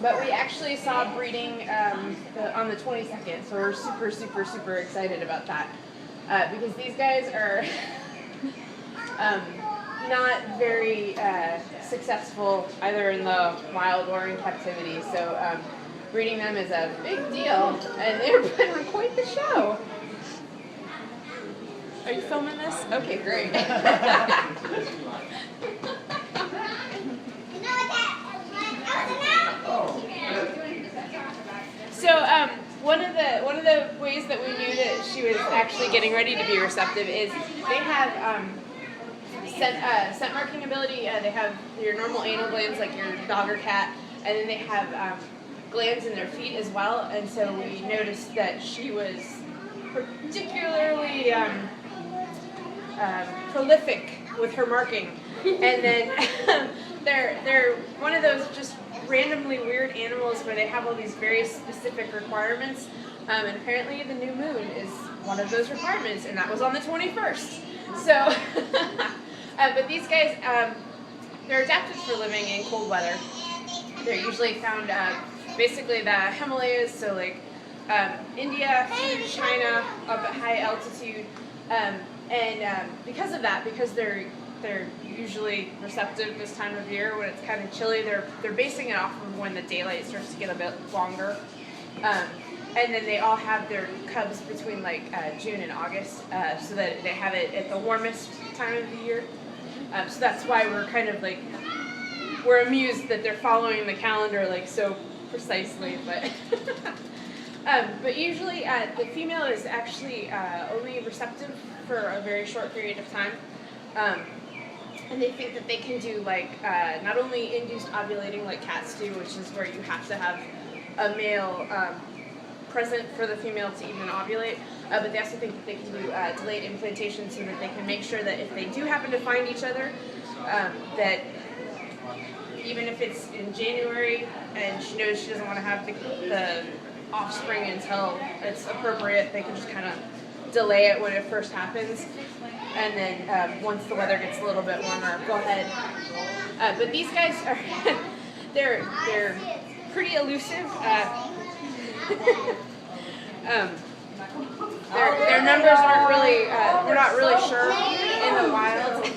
But we actually saw breeding on the 22nd, so we're super, super, super excited about that. Because these guys are not very successful either in the wild or in captivity, so breeding them is a big deal, and they're putting on quite the show. Are you filming this? Okay, great. So one of the ways that we knew that she was actually getting ready to be receptive is they have scent marking ability. They have your normal anal glands like your dog or cat, and then they have glands in their feet as well. And so we noticed that she was particularly prolific with her marking. And then they're one of those just randomly weird animals where they have all these very specific requirements, and apparently the new moon is one of those requirements, and that was on the 21st. So, but these guys, they're adapted for living in cold weather. They're usually found basically the Himalayas, so like India, through China, up at high altitude, and because of that, because they're usually receptive this time of year when it's kind of chilly. They're basing it off of when the daylight starts to get a bit longer, and then they all have their cubs between like June and August, so that they have it at the warmest time of the year. So that's why we're kind of like we're amused that they're following the calendar like so precisely, but. But usually the female is actually only receptive for a very short period of time. And they think that they can do like not only induced ovulating like cats do, which is where you have to have a male present for the female to even ovulate, but they also think that they can do delayed implantation so that they can make sure that if they do happen to find each other, that even if it's in January and she knows she doesn't want to have the offspring until it's appropriate, they can just kind of delay it when it first happens, and then once the weather gets a little bit warmer, go ahead. But these guys are they're pretty elusive. Their numbers aren't really we're not really sure in the wild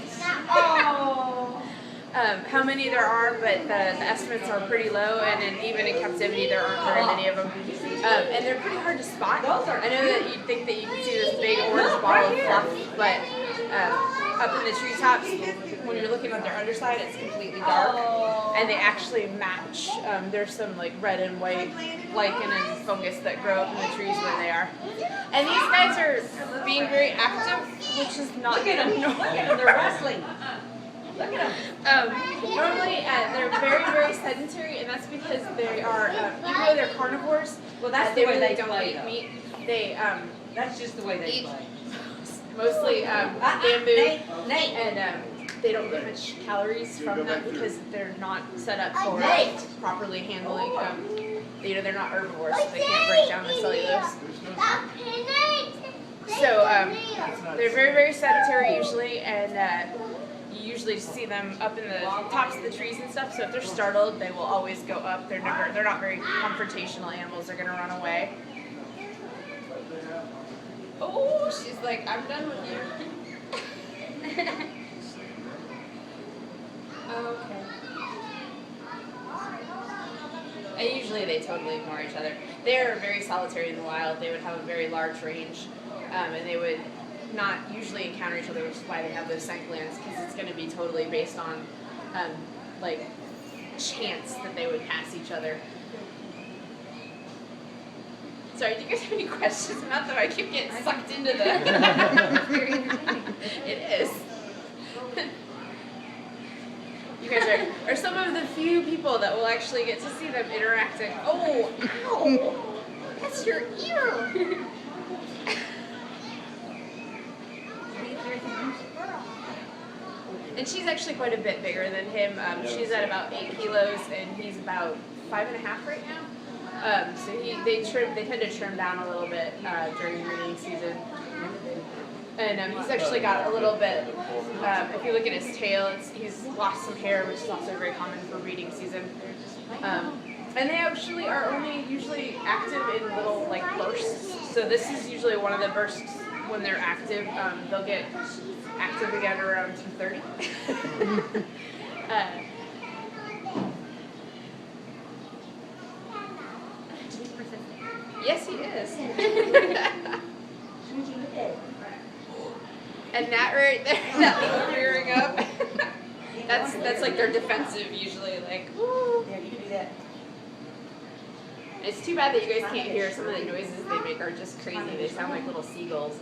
how many there are, but the estimates are pretty low, and even in captivity there aren't very many of them. And they're pretty hard to spot. I know that you'd think that you could see this big orange ball of fluff, but up in the treetops, when you're looking at their underside, it's completely dark, and they actually match. There's some like red and white lichen and fungus that grow up in the trees where they are. And these guys are being very active, which is not normal. They're wrestling. Look at them. Normally, they're very, very sedentary, and that's because they are, even though they're carnivores, Well, that's they the way really they don't play, eat though. meat. They That's just the way they eat play. mostly bamboo, Nate. and they don't get much calories from them because they're not set up for properly handling. They're not herbivores, so they can't break down the cellulose. So they're very, very sedentary usually, and you usually see them up in the tops of the trees and stuff. So if they're startled, they will always go up. They're not very confrontational animals. They're gonna run away. Oh, she's like, I'm done with you. Okay. And usually they totally ignore each other. They're very solitary in the wild. They would have a very large range, and they would not usually encounter each other, which is why they have those scent glands, because it's going to be totally based on like chance that they would pass each other. Sorry, do you guys have any questions about them? I keep getting sucked into the very entertaining. It is. You guys are some of the few people that will actually get to see them interacting. Oh, ow! That's your ear! And she's actually quite a bit bigger than him. She's at about 8 kilos, and he's about 5.5 right now. So they tend to trim down a little bit during breeding season. And he's actually got a little bit, if you look at his tail, he's lost some hair, which is also very common for breeding season. And they actually are only usually active in little like bursts. So this is usually one of the bursts when they're active. They'll get active again around 2:30. He's persistent. Yes, he is. And that right there, that little rearing up, that's like their defensive usually, like, woo. Yeah, you can do that. It's too bad that you guys can't hear some of the noises they make are just crazy. They sound like little seagulls.